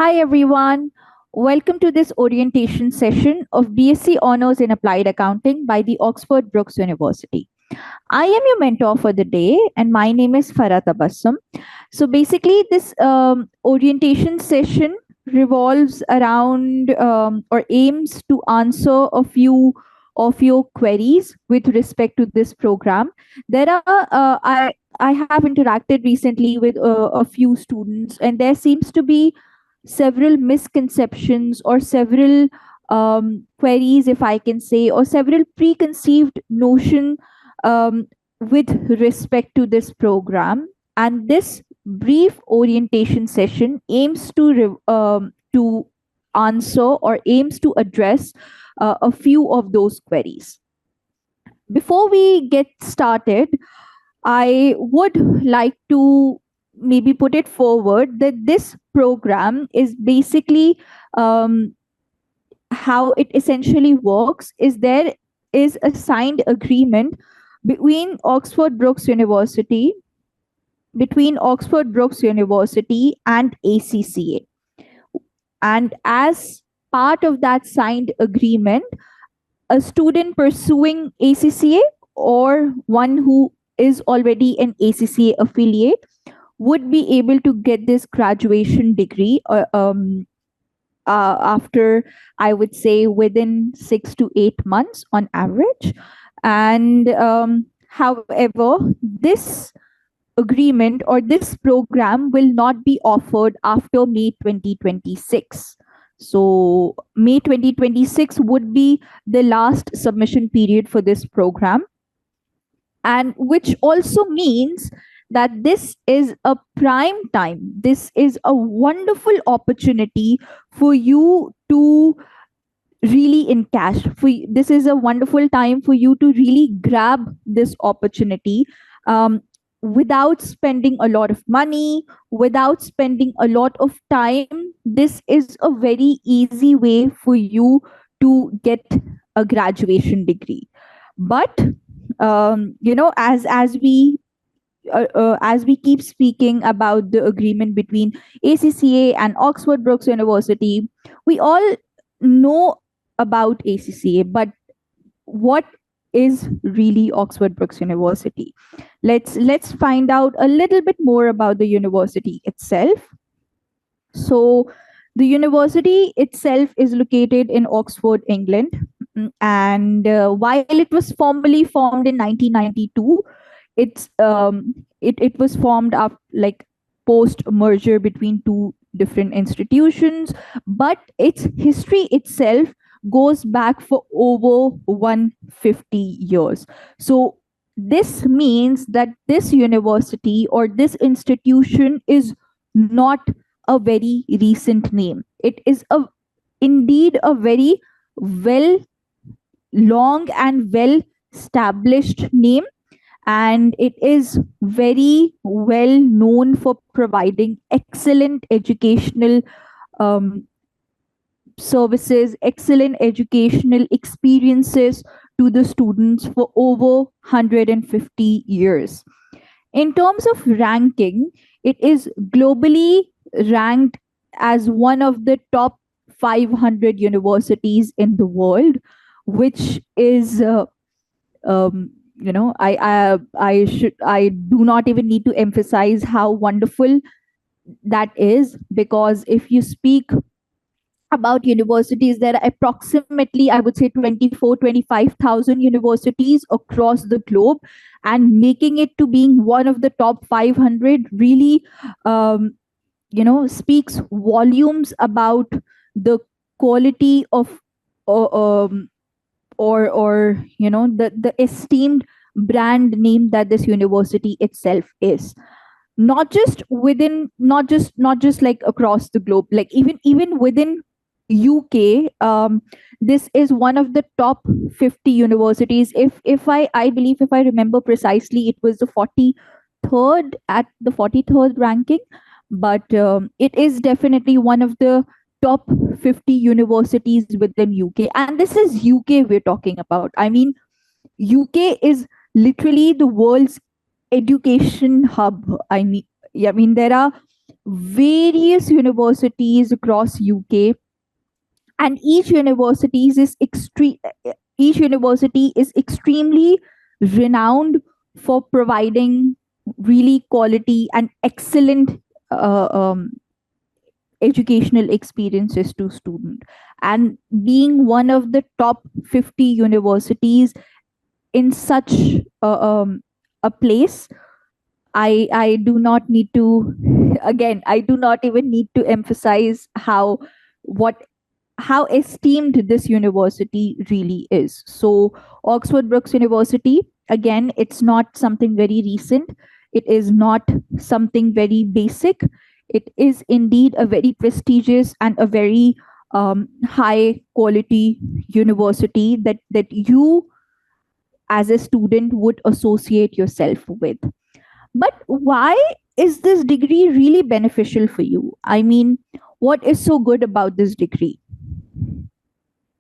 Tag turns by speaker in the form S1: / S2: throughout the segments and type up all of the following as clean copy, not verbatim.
S1: Hi everyone. Welcome to this orientation session of BSc Honors in Applied Accounting by the Oxford Brookes University. I am your mentor for the day and my name is Farah Tabassum. So basically this orientation session revolves around or aims to answer a few of your queries with respect to this program. There are I have interacted recently with a few students and there seems to be several misconceptions or several queries, if I can say, or several preconceived notion with respect to this program. And this brief orientation session aims to answer or aims to address a few of those queries. Before we get started, I would like to maybe put it forward that this program is basically how it essentially works is there is a signed agreement between Oxford Brookes University between Oxford Brookes University and ACCA. And as part of that signed agreement, a student pursuing ACCA or one who is already an ACCA affiliate would be able to get this graduation degree after, I would say, within 6 to 8 months on average. And however, this agreement or this program will not be offered after May 2026. So, May 2026 would be the last submission period for this program, and which also means that this is a prime time. This is a wonderful opportunity for you to really encash. This is a wonderful time for you to really grab this opportunity without spending a lot of money, without spending a lot of time. This is a very easy way for you to get a graduation degree. But as we keep speaking about the agreement between ACCA and Oxford Brookes University, we all know about ACCA, but what is really Oxford Brookes University? Let's find out a little bit more about the university itself. So, the university itself is located in Oxford, England, and while it was formally formed in 1992, it was formed after, like, post merger between two different institutions, but its history itself goes back for over 150 years. So this means that this university or this institution is not a very recent name. It is indeed a very well long and well established name, and it is very well known for providing excellent educational um, services, excellent educational experiences to the students for over 150 years. In terms of ranking, it is globally ranked as one of the top 500 universities in the world, which is I do not even need to emphasize how wonderful that is, because if you speak about universities, there are approximately, I would say, 25,000 universities across the globe, and making it to being one of the top 500 really speaks volumes about the quality of uh, um, or the esteemed brand name that this university itself is, not just like across the globe, like even within UK. This is one of the top 50 universities. If I believe, if I remember precisely, it was the 43rd, at the 43rd ranking, but it is definitely one of the top 50 universities within UK. And this is UK we're talking about. I mean, UK is literally the world's education hub. I mean, there are various universities across UK, and each university is extremely renowned for providing really quality and excellent uh, um, educational experiences to students, and being one of the top 50 universities in such uh, um, a place, I do not need to again, I do not even need to emphasize what how esteemed this university really is. So, Oxford Brookes University, again, it's not something very recent, it is not something very basic. It is indeed a very prestigious and a very high quality university that you, as a student, would associate yourself with. But why is this degree really beneficial for you? I mean, what is so good about this degree?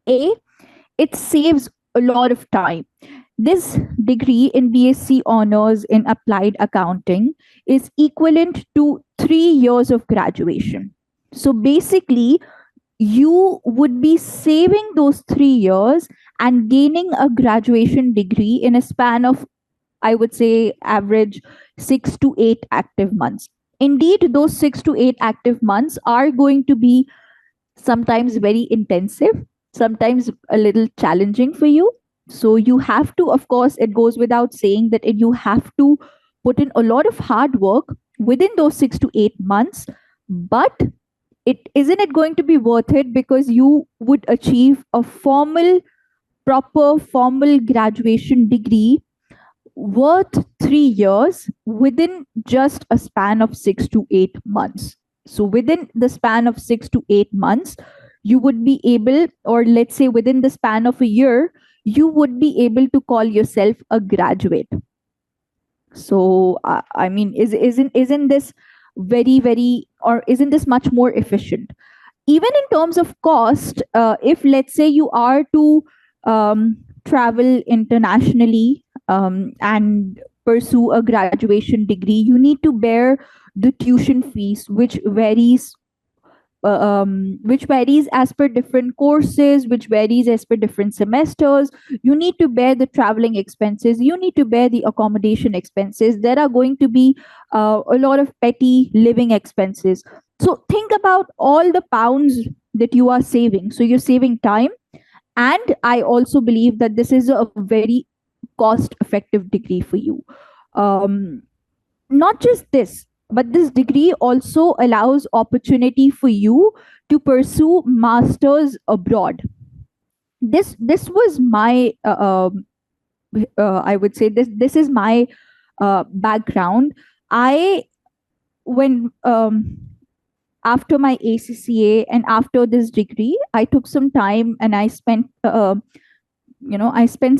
S1: A, it saves a lot of time. This degree in BSc Honors in Applied Accounting is equivalent to 3 years of graduation. So basically, you would be saving those 3 years and gaining a graduation degree in a span of, I would say, average 6 to 8 active months. Indeed, those 6 to 8 active months are going to be sometimes very intensive, sometimes a little challenging for you. So you have to, of course, it goes without saying that you have to put in a lot of hard work within those 6 to 8 months. But it going to be worth it, because you would achieve a proper formal graduation degree worth 3 years within just a span of 6 to 8 months. So, within the span of 6 to 8 months, you would be able, or let's say within the span of a year, you would be able to call yourself a graduate. So, I mean, isn't this very, or isn't this much more efficient? Even in terms of cost, if let's say you are to travel internationally and pursue a graduation degree, you need to bear the tuition fees, which varies as per different courses, which varies as per different semesters. You need to bear the traveling expenses, you need to bear the accommodation expenses. There are going to be a lot of petty living expenses. So think about all the pounds that you are saving. So you're saving time, and I also believe that this is a very cost effective degree for you. um, Not just this, but this degree also allows opportunity for you to pursue masters abroad. This was my I would say, this is my background. I when After my ACCA and after this degree, I took some time and I spent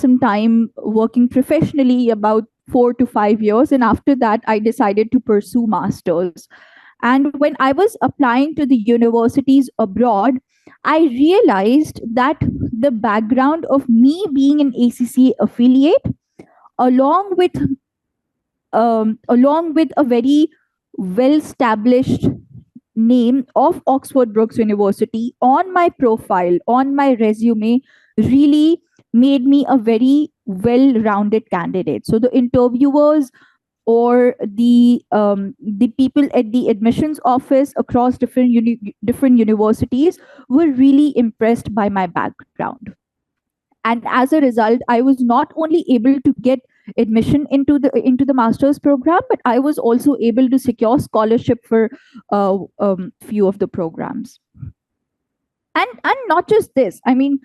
S1: some time working professionally, about 4 to 5 years, and after that I decided to pursue masters. And when I was applying to the universities abroad, I realized that the background of me being an ACCA affiliate, along with a very well established name of Oxford Brookes University on my profile, on my resume, really made me a very well rounded candidate. So the interviewers, or the people at the admissions office across different universities, were really impressed by my background. And as a result, I was not only able to get admission into the master's program, but I was also able to secure scholarship for few of the programs. And not just this, I mean,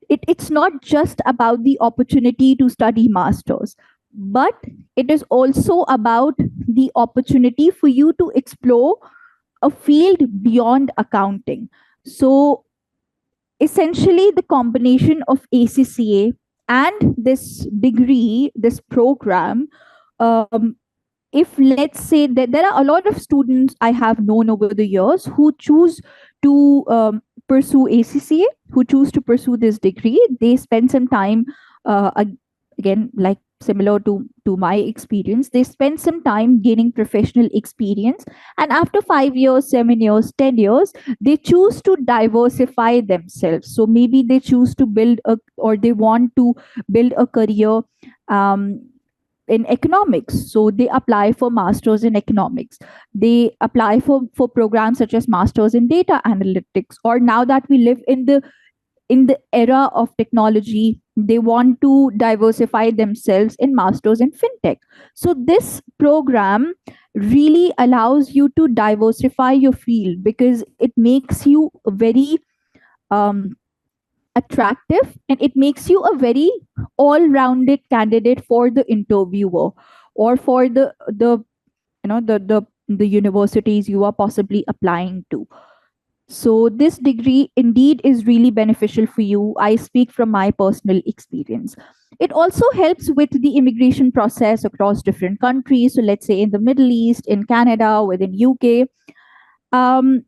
S1: it's not just about the opportunity to study masters, but it is also about the opportunity for you to explore a field beyond accounting. So essentially, the combination of ACCA and this degree, this program, if let's say that there are a lot of students I have known over the years who choose to pursue ACCA, who choose to pursue this degree, they spend some time, again, like similar to my experience. They spend some time gaining professional experience, and after 5 years, 7 years, 10 years, they choose to diversify themselves. So maybe they choose to build a, or they want to build a career um, in economics, so they apply for masters in economics. They apply for programs such as masters in data analytics. Or now that we live in the era of technology, they want to diversify themselves in masters in fintech. So this program really allows you to diversify your field, because it makes you very um, attractive, and it makes you a very all-rounded candidate for the interviewer, or for the the universities you are possibly applying to. So this degree indeed is really beneficial for you. I speak from my personal experience. It also helps with the immigration process across different countries. So let's say in the Middle East, in Canada, within UK. Um,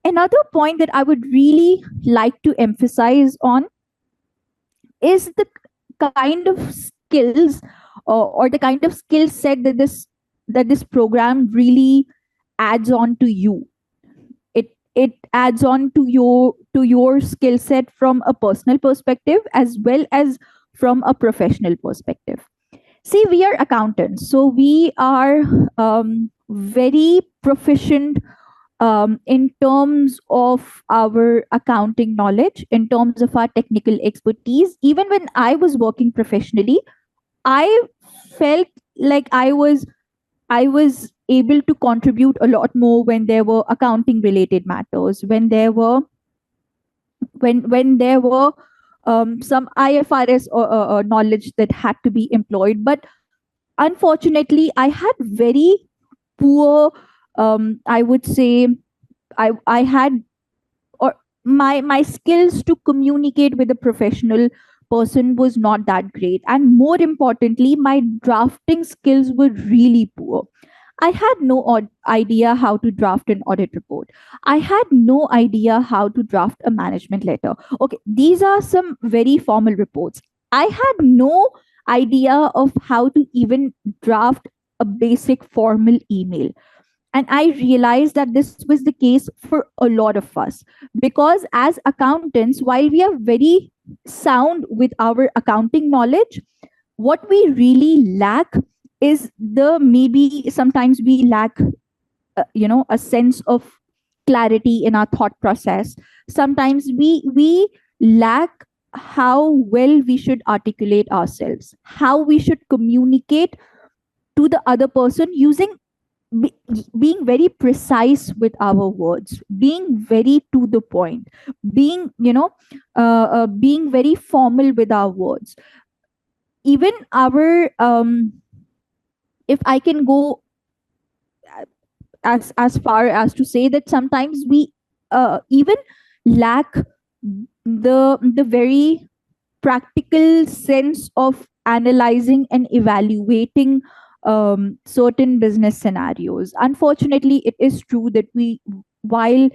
S1: Another point that I would really like to emphasize on is the kind of skills, or the kind of skill set that this program really adds on to you. It adds on to your skill set from a personal perspective as well as from a professional perspective. See, we are accountants, so we are very proficient in terms of our accounting knowledge, in terms of our technical expertise. Even when I was working professionally, I felt like I was able to contribute a lot more when there were accounting related matters, when there were some IFRS knowledge that had to be employed. But unfortunately, I had very poor, I would say, I had, or my skills to communicate with a professional person was not that great, and more importantly, my drafting skills were really poor. I had no idea how to draft an audit report. I had no idea how to draft a management letter. Okay, these are some very formal reports. I had no idea of how to even draft a basic formal email. And I realized that this was the case for a lot of us, because as accountants, while we are very sound with our accounting knowledge, what we really lack is the, maybe sometimes we lack a sense of clarity in our thought process. Sometimes we lack how well we should articulate ourselves, how we should communicate to the other person, using be, being very precise with our words, being very to the point, being being very formal with our words. Even our if I can go as far as to say that sometimes we even lack the very practical sense of analyzing and evaluating certain business scenarios. Unfortunately, it is true that while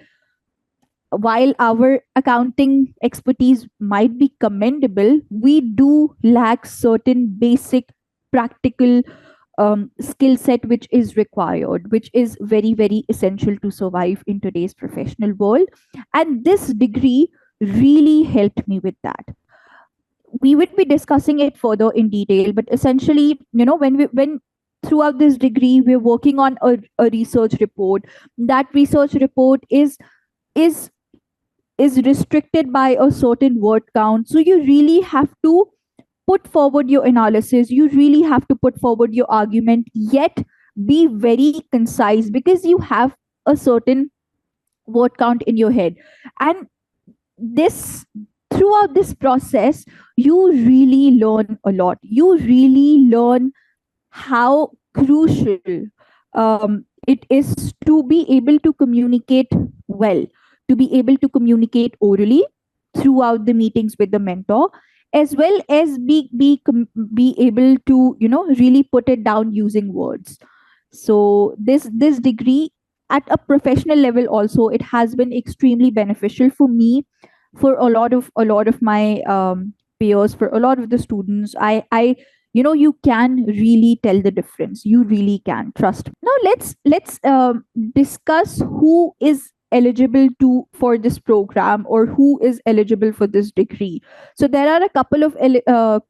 S1: while our accounting expertise might be commendable, we do lack certain basic practical skill set which is required, which is very, very essential to survive in today's professional world. And this degree really helped me with that. We would be discussing it further in detail, but essentially, when throughout this degree we're working on a research report, that research report is is restricted by a certain word count. So you really have to put forward your analysis, you really have to put forward your argument, yet be very concise, because you have a certain word count in your head. And this throughout this process, you really learn a lot. You really learn how crucial it is to be able to communicate well, to be able to communicate orally throughout the meetings with the mentor, as well as be able to really put it down using words. So this degree at a professional level also, it has been extremely beneficial for me, for a lot of my peers, for a lot of the students. I you can really tell the difference. You really can, trust me. Now let's discuss who is eligible to for this program, or who is eligible for this degree. So there are a couple of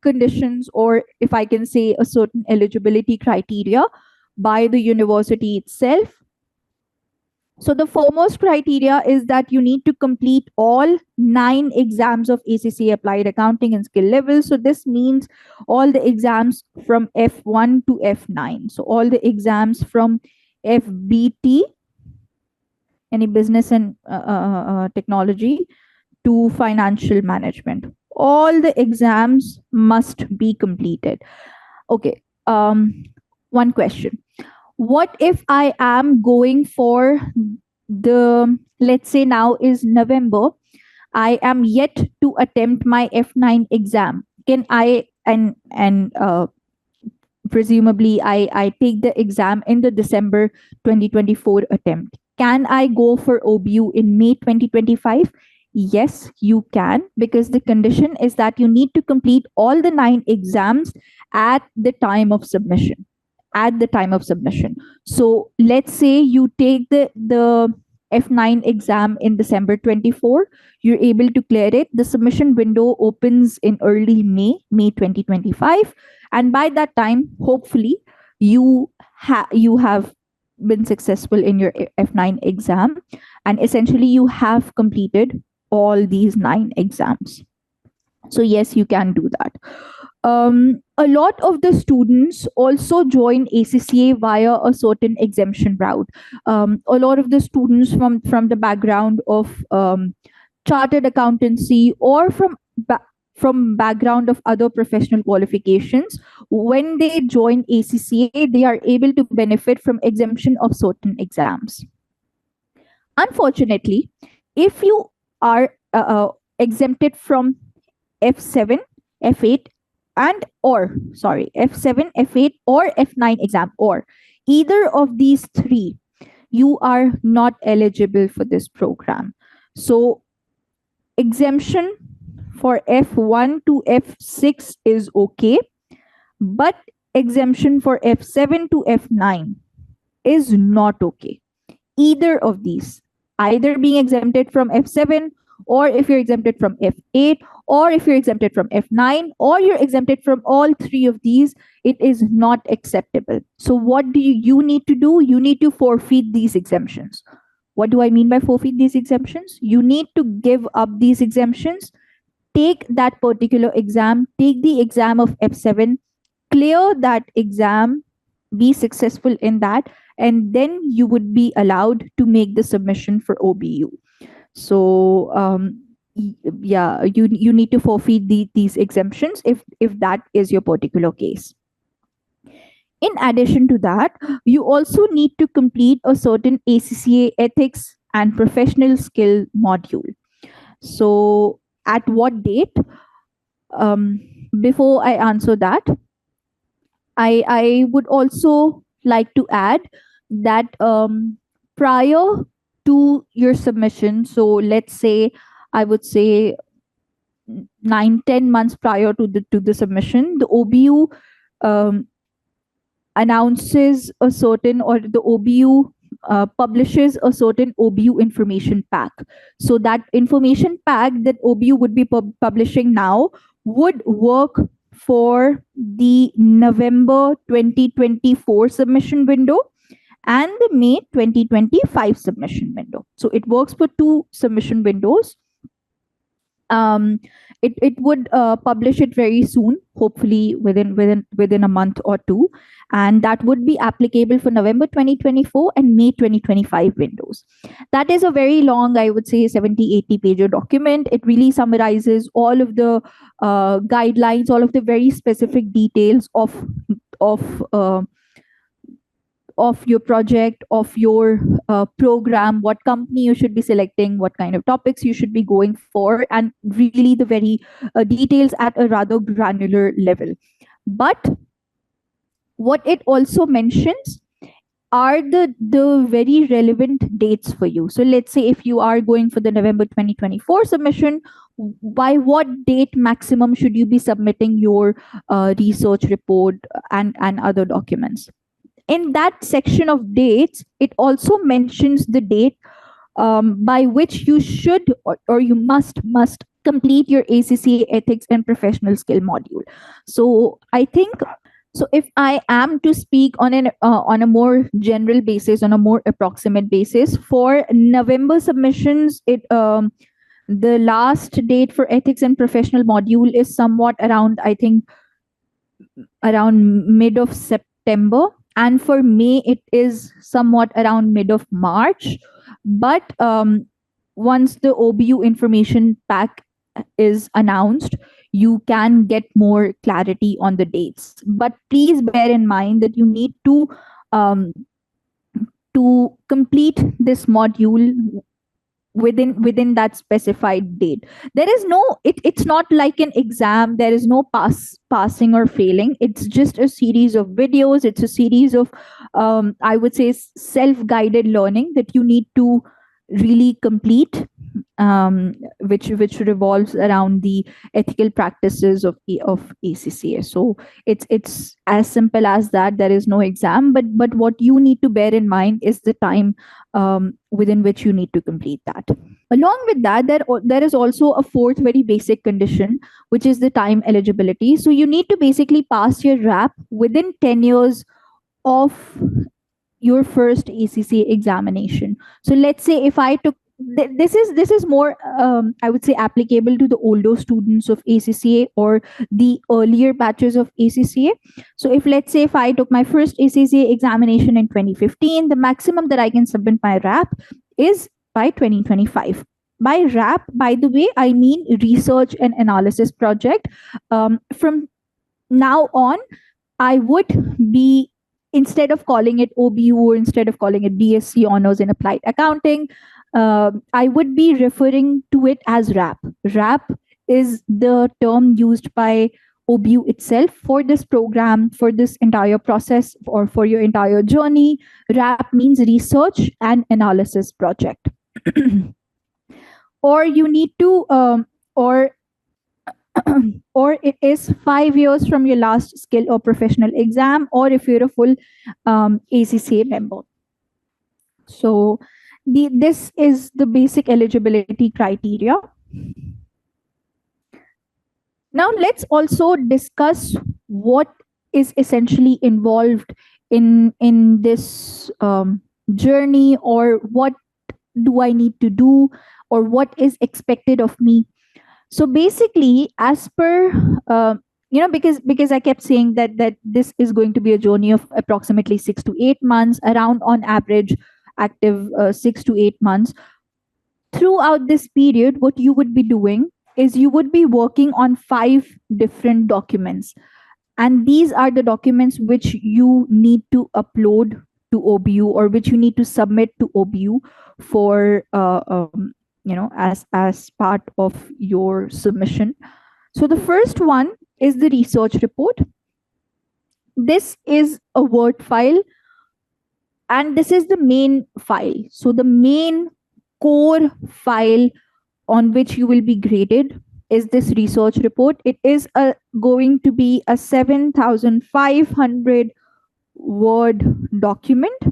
S1: conditions, or if I can say a certain eligibility criteria by the university itself. So the foremost criteria is that you need to complete all 9 exams of ACCA Applied Accounting and Skill Level. So this means all the exams from F1 to F9. So all the exams from FBT, any business and technology, to financial management. All the exams must be completed. Okay. One question. What if I am going for the, let's say now is November, I am yet to attempt my F9 exam? Can I, and presumably I take the exam in the December 2024 attempt. Can I go for OBU in May 2025? Yes, you can, because the condition is that you need to complete all the 9 exams at the time of submission. At the time of submission. So let's say you take the F9 exam in December 24, you're able to clear it. The submission window opens in early May 2025. And by that time, hopefully, you have been successful in your F9 exam. And essentially, you have completed all these 9 exams. So yes, you can do that. A lot of the students also join ACCA via a certain exemption route. A lot of the students from the background of chartered accountancy, or from background of other professional qualifications, when they join ACCA, they are able to benefit from exemption of certain exams. Unfortunately, if you are exempted from F7, F8, F7, F8, or F9 exam, or either of these 3, you are not eligible for this program. So exemption for F1 to F6 is okay, but exemption for F7 to F9 is not okay. Either of these, either being exempted from F7, or if you're exempted from F8, or if you're exempted from F9, or you're exempted from all 3 of these, it is not acceptable. So what do you need to do? You need to forfeit these exemptions. What do I mean by forfeit these exemptions? You need to give up these exemptions, take that particular exam, take the exam of F7, clear that exam, be successful in that, and then you would be allowed to make the submission for OBU. So yeah, you need to forfeit these exemptions if that is your particular case. In addition to that, you also need to complete a certain ACCA ethics and professional skill module. So at what date? Before I answer that, I would also like to add that prior to your submission, so let's say I would say 9-10 months prior to the submission, the OBU announces a certain, or the OBU publishes a certain OBU information pack. So that information pack that OBU would be publishing now would work for the November 2024 submission window and the May 2025 submission window. So it works for 2 submission windows. It would publish it very soon, hopefully within a month or 2, and that would be applicable for November 2024 and May 2025 windows. That is a very long, I would say 70-80 page document. It really summarizes all of the guidelines, all of the very specific details of your project, of your program, what company you should be selecting, what kind of topics you should be going for, and really the very details at a rather granular level. But what it also mentions are the very relevant dates for you. So let's say if you are going for the November 2024 submission, by what date maximum should you be submitting your research report and other documents? In that section of dates, it also mentions the date by which you should or you must complete your ACCA ethics and professional skill module. So I think, so if I am to speak on a more general basis, on a more approximate basis, for November submissions, it the last date for ethics and professional module is somewhat around, I think, around mid of September, and for May it is somewhat around mid of March. But once the OBU information pack is announced, you can get more clarity on the dates. But please bear in mind that you need um, to complete this module within that specified date. There is no, it's not like an exam. There is no passing or failing. It's just a series of videos. It's a series of I would say self-guided learning that you need to really complete, which revolves around the ethical practices of ACCA. So it's as simple as that. There is no exam, but what you need to bear in mind is the time within which you need to complete that. Along with that, there is also a fourth very basic condition, which is the time eligibility. So you need to basically pass your RAP within 10 years of your first ACCA examination. So let's say if I took this is more I would say applicable to the older students of ACCA or the earlier batches of ACCA. So if let's say if I took my first ACCA examination in 2015, the maximum that I can submit my RAP is by 2025. By RAP, by the way, I mean research and analysis project. From now on, I would be, instead of calling it OBU or instead of calling it BSc Honors in Applied Accounting, I would be referring to it as RAP. RAP is the term used by OBU itself for this program, for this entire process, or for your entire journey. RAP means research and analysis project. Or you need to, or it is 5 years from your last skill or professional exam, or if you're a full ACCA member. So this is the basic eligibility criteria. Now let's also discuss what is essentially involved in this journey, or what do I need to do, or what is expected of me. So basically, as per because I kept saying that this is going to be a journey of approximately 6 to 8 months, around on average active 6 to 8 months. Throughout this period, what you would be doing is you would be working on 5 different documents, and these are the documents which you need to upload to OBU, or which you need to submit to OBU for as part of your submission. So the first one is the research report. This is a Word file, and this is the main file. So the main core file on which you will be graded is this research report. It is going to be a 7,500 word document.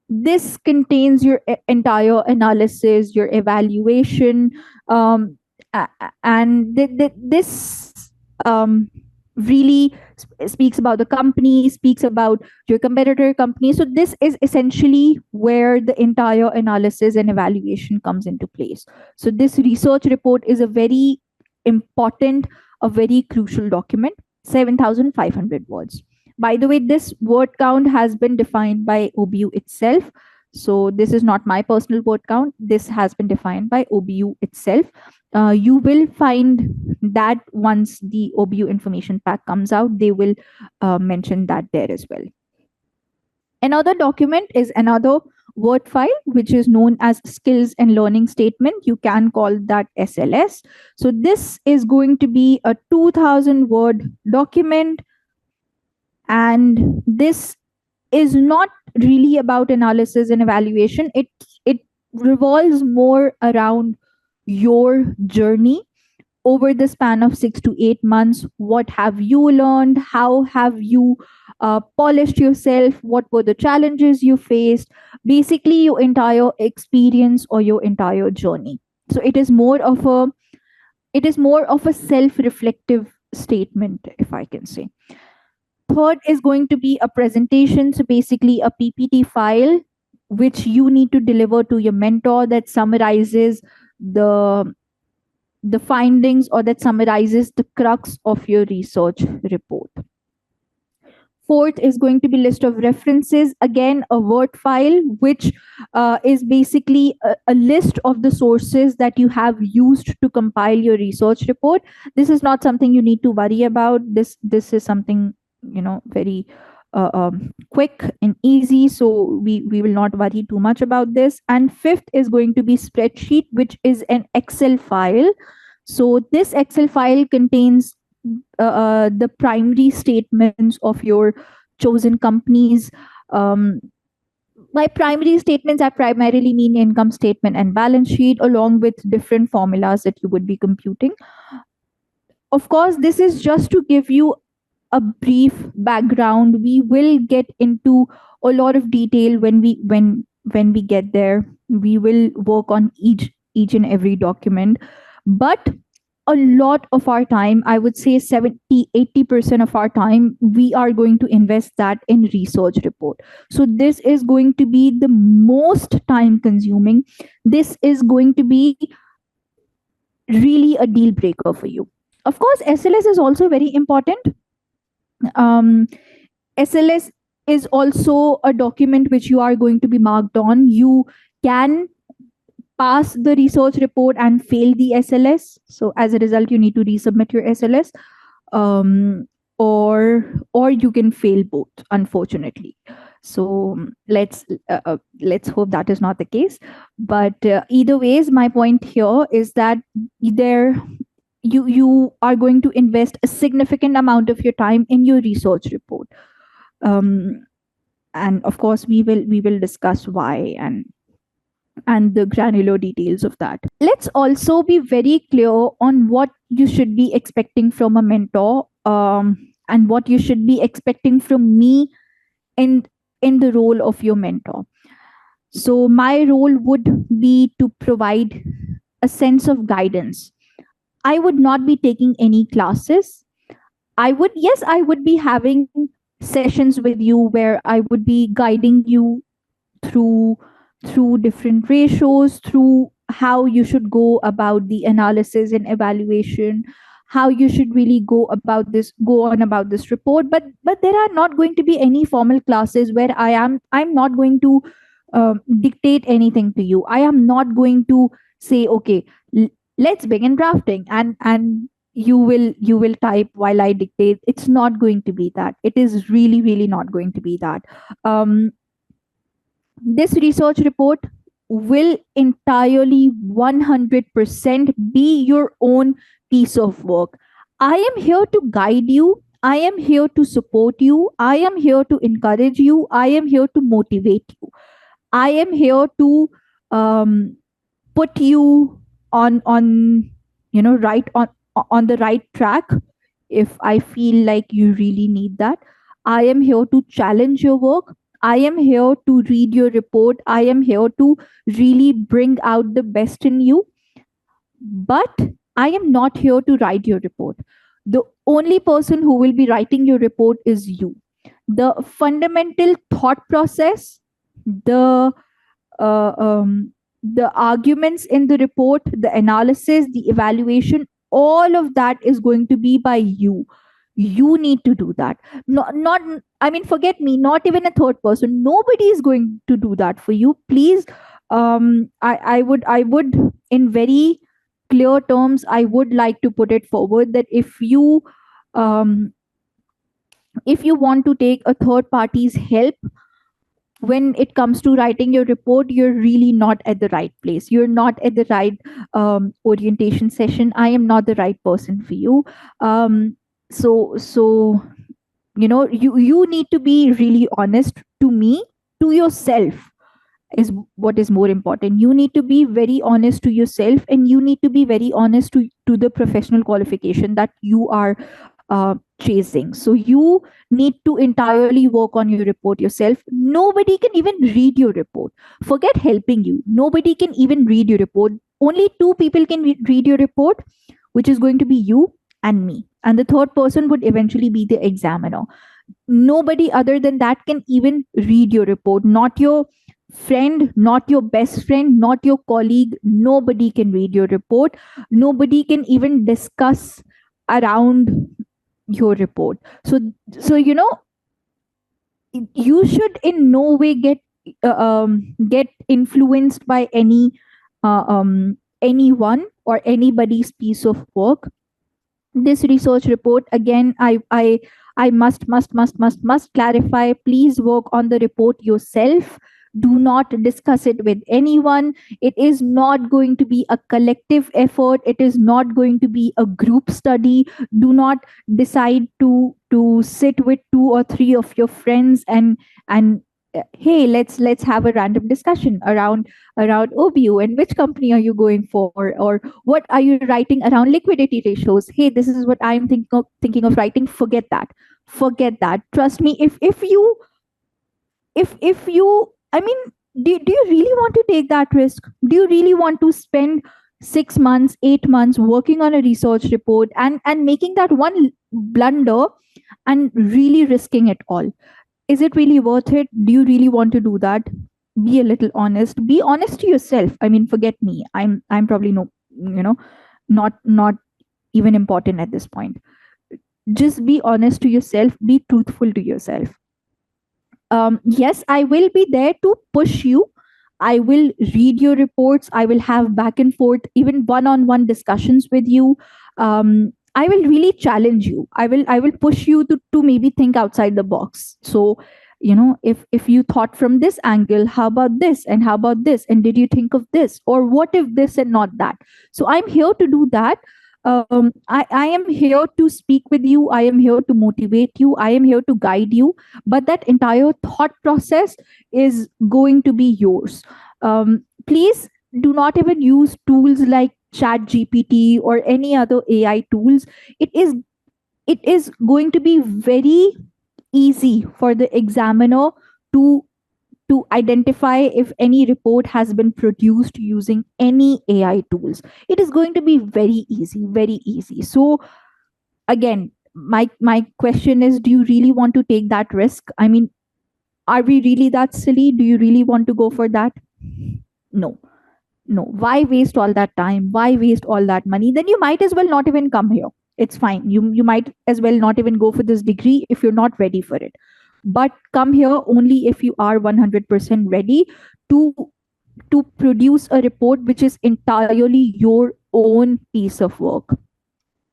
S1: This contains your entire analysis, your evaluation, and this really speaks about the company, speaks about your competitor company. So this is essentially where the entire analysis and evaluation comes into place. So this research report is a very important, a very crucial document, 7,500 words. By the way, this word count has been defined by OBU itself. So this is not my personal word count. This has been defined by OBU itself. You will find that once the OBU information pack comes out, they will mention that there as well. Another document is another Word file, which is known as skills and learning statement. You can call that SLS. So this is going to be a 2,000 word document, and this is not really about analysis and evaluation. It revolves more around your journey over the span of 6 to 8 months. What have you learned? How have you polished yourself? What were the challenges you faced? Basically, your entire experience or your entire journey. So it is more of a self-reflective statement, if I can say. Third is going to be a presentation, so basically a PPT file which you need to deliver to your mentor that summarizes the the findings, or that summarizes the crux of your research report. Fourth is going to be list of references, again a word file which is basically a list of the sources that you have used to compile your research report. This is not something you need to worry about. This is something, very quick and easy, so we will not worry too much about this. And fifth is going to be spreadsheet, which is an Excel file. So this Excel file contains the primary statements of your chosen companies. Um, by primary statements, I primarily mean income statement and balance sheet, along with different formulas that you would be computing. Of course, this is just to give you a brief background. We will get into a lot of detail when we get there. We will work on each and every document, but a lot of our time, I would say 70-80% of our time, we are going to invest that in research report. So this is going to be the most time consuming. This is going to be really a deal breaker for you. Of course, SLS is also very important. um, SLS is also a document which you are going to be marked on. You can pass the research report and fail the SLS. So as a result, you need to resubmit your SLS, um, or you can fail both, unfortunately. So let's hope that is not the case. But either ways, my point here is that there you are going to invest a significant amount of your time in your research report. Um, and of course, we will discuss why and the granular details of that. Let's also be very clear on what you should be expecting from a mentor, and what you should be expecting from me in in the role of your mentor. So my role would be to provide a sense of guidance. I would not be taking any classes. I would be having sessions with you where I would be guiding you through different ratios, through how you should go about the analysis and evaluation, how you should really go on about this report. But there are not going to be any formal classes where I'm not going to dictate anything to you. I am not going to say, okay, let's begin drafting, and you will type while I dictate. It's not going to be that. It is really, really not going to be that. um, this research report will entirely 100% be your own piece of work. I am here to guide you. I am here to support you. I am here to encourage you. I am here to motivate you. I am here to um, put you on right on the right track if I feel like you really need that. I am here to challenge your work. I am here to read your report. I am here to really bring out the best in you. But I am not here to write your report. The only person who will be writing your report is you. The fundamental thought process, the uh, um, the arguments in the report, the analysis, the evaluation, all of that is going to be by you. You need to do that. Not, I mean, forget me, not even a third person. Nobody is going to do that for you. Please, I would, in very clear terms, I would like to put it forward that um, if you want to take a third party's help when it comes to writing your report, you're really not at the right place. You're not at the right orientation session. I am not the right person for you. So you need to be really honest to me, to yourself is what is more important. You need to be very honest to yourself, and you need to be very honest to the professional qualification that you are chasing. So you need to entirely work on your report yourself. Nobody can even read your report. Forget helping you. Nobody can even read your report. Only two people can read your report, which is going to be you and me. And the third person would eventually be the examiner. Nobody other than that can even read your report. Not your friend, not your best friend, not your colleague. Nobody can read your report. Nobody can even discuss around your report. So you should in no way get influenced by anyone or anybody's piece of work. This research report, again, I must clarify, please work on the report yourself. Do not discuss it with anyone. It is not going to be a collective effort. It is not going to be a group study. Do not decide to sit with two or three of your friends and hey, let's have a random discussion around OBU and which company are you going for, or what are you writing around liquidity ratios. Hey, this is what I'm thinking of writing. Forget that. Forget that. Trust me. If you I mean, do you really want to take that risk? Do you really want to spend 6 months, 8 months working on a research report and making that one blunder and really risking it all? Is it really worth it? Do you really want to do that? Be a little honest. Be honest to yourself. I mean, forget me. I'm probably no, not even important at this point. Just be honest to yourself. Be truthful to yourself. Yes, I will be there to push you. I will read your reports. I will have back and forth, even one-on-one discussions with you. I will really challenge you. I will push you to maybe think outside the box. So, if you thought from this angle, how about this and how about this, and did you think of this, or what if this and not that? So I'm here to do that. I am here to speak with you. I am here to motivate you. I am here to guide you. But that entire thought process is going to be yours. Please do not even use tools like Chat GPT or any other AI tools. It is going to be very easy for the examiner to identify if any report has been produced using any AI tools. It is going to be very easy, very easy. So again, my question is, do you really want to take that risk? I mean, are we really that silly? Do you really want to go for that? No. No. Why waste all that time? Why waste all that money? Then you might as well not even come here. It's fine. You might as well not even go for this degree if you're not ready for it. But come here only if you are 100% ready to produce a report which is entirely your own piece of work.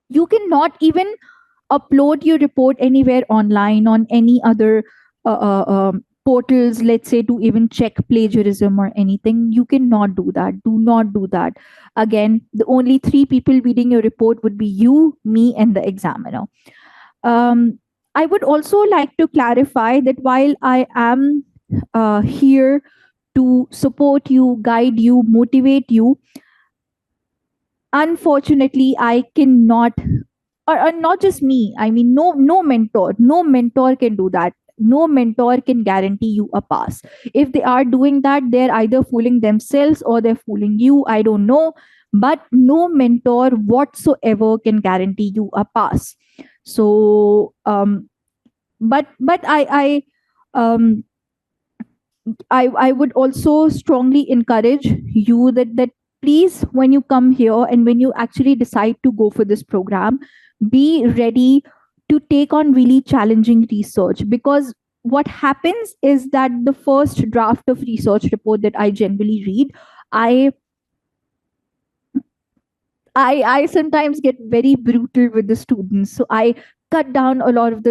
S1: You cannot even upload your report anywhere online on any other portals, let's say, to even check plagiarism or anything. You cannot do that. Do not do that. Again, the only three people reading your report would be you, me, and the examiner. I would also like to clarify that while I am here to support you, guide you, motivate you, unfortunately, I cannot, or not just me. I mean, no mentor can do that. No mentor can guarantee you a pass. If they are doing that, they're either fooling themselves or they're fooling you. I don't know. But no mentor whatsoever can guarantee you a pass. So, but um, I would also strongly encourage you that please, when you come here and when you actually decide to go for this program, be ready to take on really challenging research. Because what happens is that the first draft of research report that I generally read, I I sometimes get very brutal with the students. So I cut down a lot of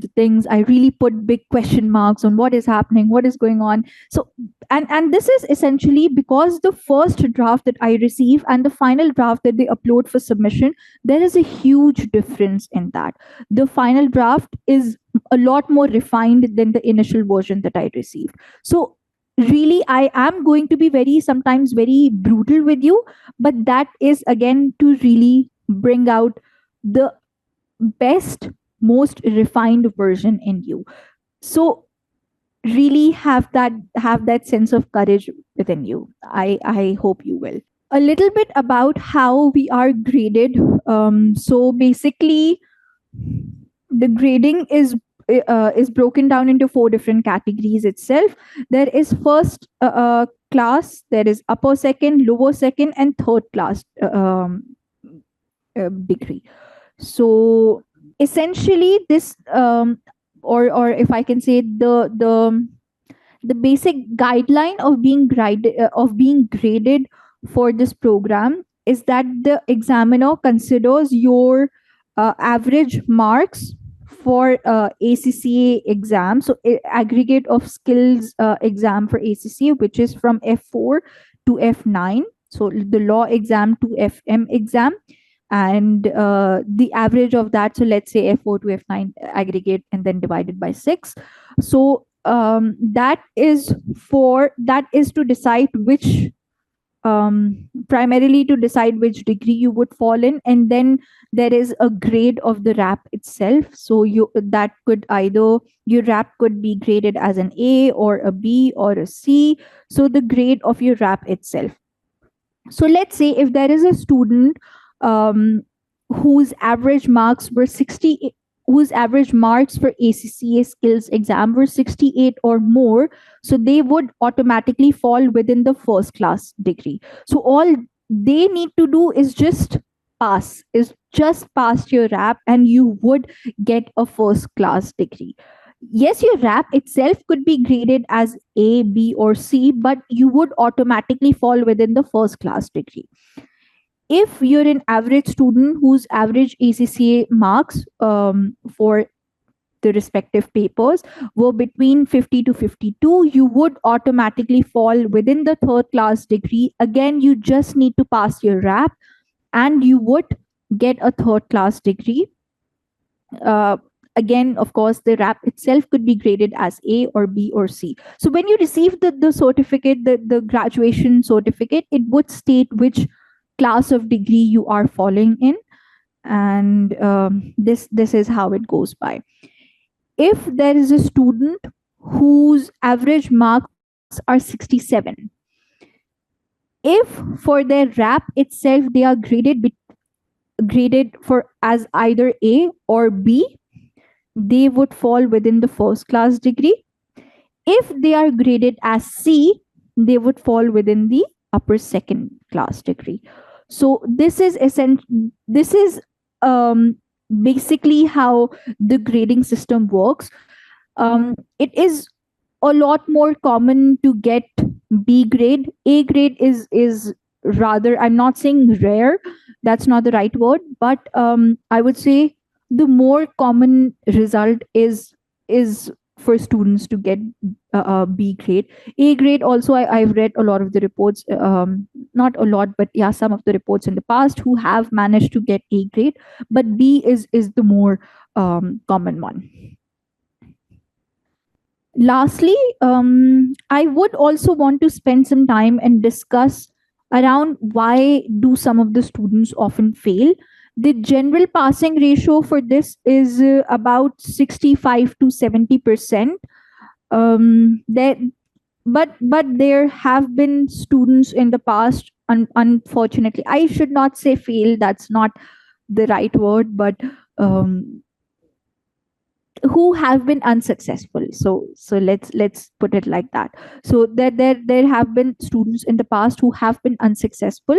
S1: the things. I really put big question marks on what is happening, what is going on. So, and this is essentially because the first draft that I receive and the final draft that they upload for submission, there is a huge difference in that. The final draft is a lot more refined than the initial version that I received. So really, I am going to be very, sometimes very brutal with you, but that is again to really bring out the best, most refined version in you. So really have that sense of courage within you. I hope you will. A little bit about how we are graded. So basically, the grading is broken down into four different categories itself. There is first class, there is upper second, lower second, and third class degree. So essentially, this or if I can say, the basic guideline of being graded for this program is that the examiner considers your average marks for ACCA exam, so aggregate of skills exam for ACCA, which is from F4 to F9, so the law exam to FM exam, and the average of that, so let's say F4 to F9 aggregate and then divided by 6. So that is to decide which, primarily to decide which degree you would fall in, and then there is a grade of the RAP itself. So that could either, your RAP could be graded as an A or a B or a C, so the grade of your RAP itself. So let's say if there is a student um, whose average marks were 60, whose average marks for ACCA skills exam were 68 or more, so they would automatically fall within the first class degree. So all they need to do is just pass your RAP, and you would get a first class degree. Yes, your RAP itself could be graded as A, B, or C, but you would automatically fall within the first class degree. If you're an average student whose average ACCA marks for the respective papers were between 50 to 52, you would automatically fall within the third class degree. Again, you just need to pass your RAP, and you would get a third class degree. Uh, Again, of course, the RAP itself could be graded as A or B or C. So when you receive the certificate, the graduation certificate, it would state which class of degree you are falling in, and this is how it goes by. If there is a student whose average marks are 67, if for their RAP itself they are graded for as either A or B, they would fall within the first class degree. If they are graded as C, they would fall within the upper second class degree. So this is basically how the grading system works. It is a lot more common to get B grade. A grade is rather, I'm not saying rare, that's not the right word, but I would say the more common result is for students to get a B grade. A grade also, I've read a lot of the reports, not a lot, but yeah, some of the reports in the past who have managed to get A grade, but B is the more common one. Lastly, I would also want to spend some time and discuss around why do some of the students often fail. The general passing ratio for this is about 65 to 70%. That but there have been students in the past, unfortunately, I should not say fail, that's not the right word, but who have been unsuccessful. So let's put it like that. So there have been students in the past who have been unsuccessful.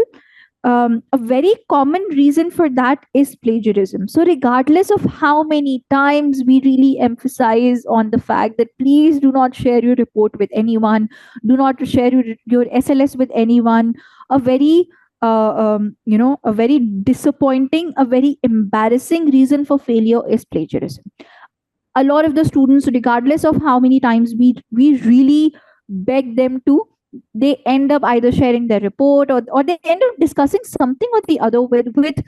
S1: A very common reason for that is plagiarism. So regardless of how many times we really emphasize on the fact that please do not share your report with anyone, do not share your SLS with anyone, a very a very disappointing, a very embarrassing reason for failure is plagiarism. A lot of the students, regardless of how many times we really beg them to, they end up either sharing their report, or they end up discussing something or the other with,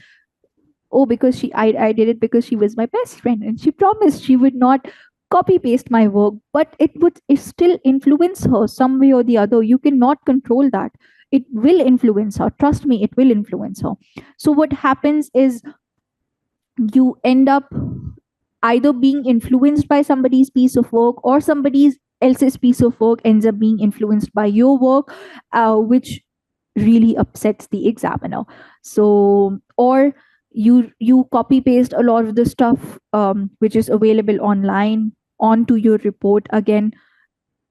S1: oh, because I did it because she was my best friend and she promised she would not copy paste my work, but it still influence her some way or the other. You cannot control that. It will influence her, trust me, it will influence her. So what happens is, you end up either being influenced by somebody's piece of work, or somebody else's piece of work ends up being influenced by your work, which really upsets the examiner. So, or you copy paste a lot of the stuff which is available online onto your report. Again,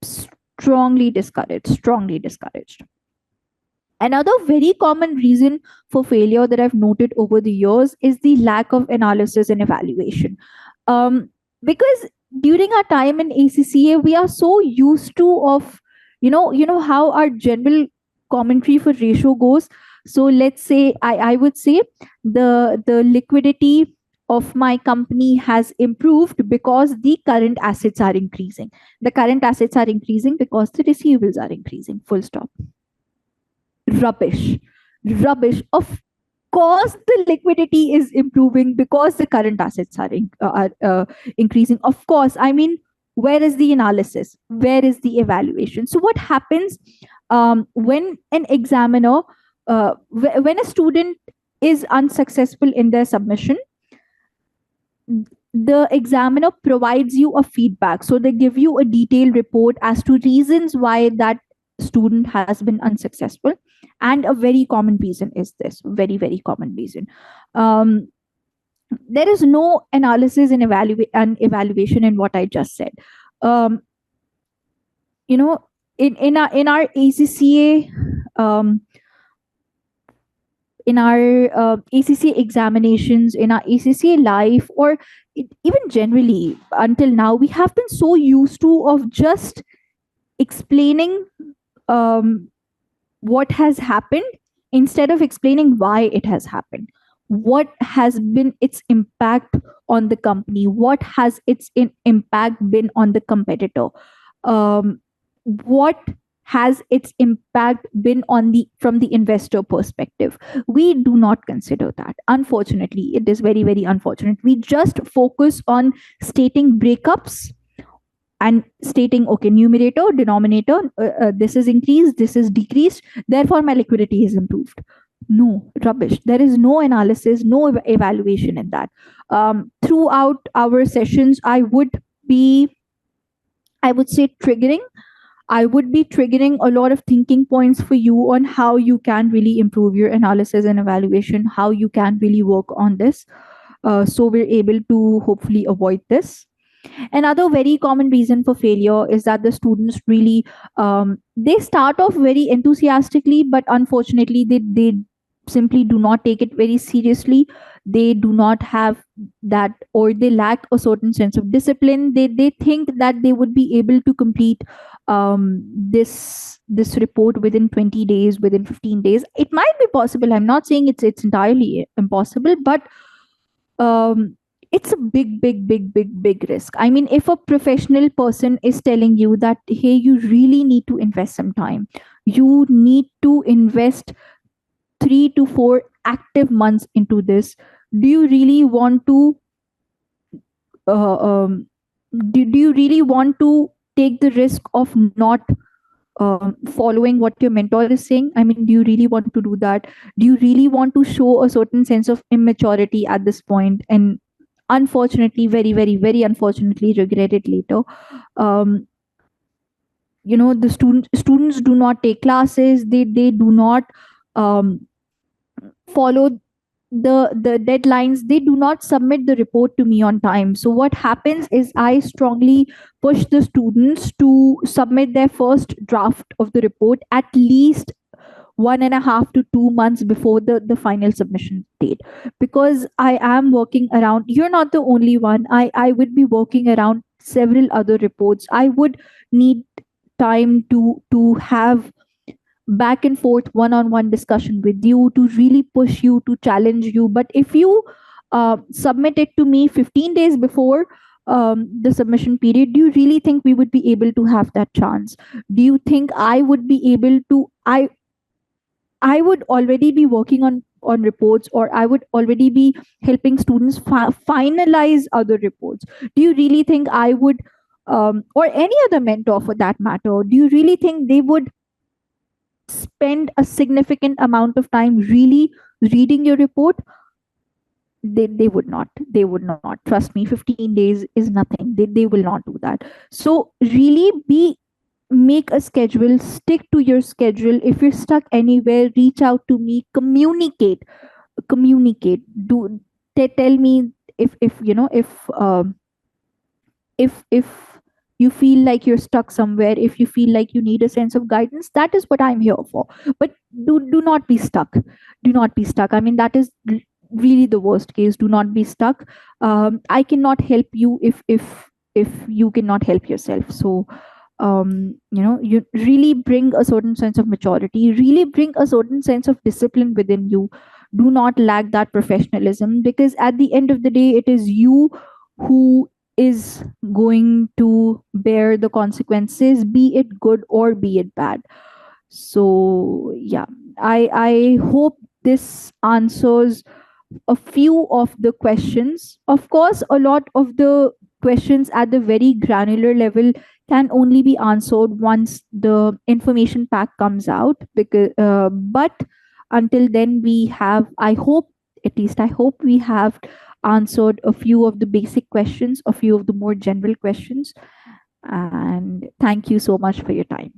S1: strongly discouraged. Another very common reason for failure that I've noted over the years is the lack of analysis and evaluation. Because during our time in ACCA, we are so used to of, you know how our general commentary for ratio goes. So let's say, I would say, the liquidity of my company has improved because the current assets are increasing. The current assets are increasing because the receivables are increasing. Full stop. Rubbish. Of course the liquidity is improving because the current assets are increasing. Of course, I mean, where is the analysis, where is the evaluation? So what happens when an examiner, when a student is unsuccessful in their submission, the examiner provides you a feedback. So they give you a detailed report as to reasons why that student has been unsuccessful. And a very common reason is this, very common reason. um, there is no analysis and evaluation in what I just said. um, you know in our ACCA, um, in our ACCA examinations, in our ACCA life, or even generally until now, we have been so used to of just explaining um, what has happened instead of explaining why it has happened. What has been its impact on the company? What has its impact been on the competitor? What has its impact been on the from the investor perspective? We do not consider that. Unfortunately, it is very unfortunate. We just focus on stating breakups and stating, okay, numerator, denominator, this is increased, this is decreased, therefore my liquidity is improved. No, rubbish. There is no analysis, no evaluation in that. Throughout our sessions, be I would say triggering I would be triggering a lot of thinking points for you on how you can really improve your analysis and evaluation, how you can really work on this, so we're able to hopefully avoid this. Another very common reason for failure is that the students really, they start off very enthusiastically, but unfortunately they simply do not take it very seriously. They do not have that, or they lack a certain sense of discipline. They think that they would be able to complete this report within 20 days, within 15 days. It might be possible, I'm not saying it's entirely impossible, but um, it's a big risk. I mean, if a professional person is telling you that, hey, you really need to invest some time, you need to invest 3 to 4 active months into this, do you really want to uh, um, do you really want to take the risk of not following what your mentor is saying? I mean, do you really want to do that? Do you really want to show a certain sense of immaturity at this point, and unfortunately, very unfortunately, regret it later? um, the students do not take classes. They do not um, follow the deadlines. They do not submit the report to me on time. So what happens is, I strongly push the students to submit their first draft of the report at least 1.5 to 2 months before the final submission date. Because I am working around, you're not the only one, I would be working around several other reports. I would need time to have back and forth one-on-one discussion with you to really push you, to challenge you. But if you submit it to me 15 days before the submission period, do you really think we would be able to have that chance? Do you think I would be able to? I would already be working on reports, or I would already be helping students finalize other reports. Do you really think I would, or any other mentor for that matter, do you really think they would spend a significant amount of time really reading your report? They would not. They would not. Trust me, 15 days is nothing. They will not do that. So really be, make a schedule, stick to your schedule. If you're stuck anywhere, reach out to me, communicate. Do tell me if you know if you feel like you're stuck somewhere, if you feel like you need a sense of guidance, that is what I'm here for. But do not be stuck. Do not be stuck. I mean, that is really the worst case. Do not be stuck. I cannot help you if you cannot help yourself. So you really bring a certain sense of maturity, really bring a certain sense of discipline within you. Do not lack that professionalism, because at the end of the day, it is you who is going to bear the consequences, be it good or be it bad. So yeah, I hope this answers a few of the questions. Of course, a lot of the questions at the very granular level can only be answered once the information pack comes out. Because, but until then, we have. I hope, at least I hope, we have answered a few of the basic questions, a few of the more general questions. And thank you so much for your time.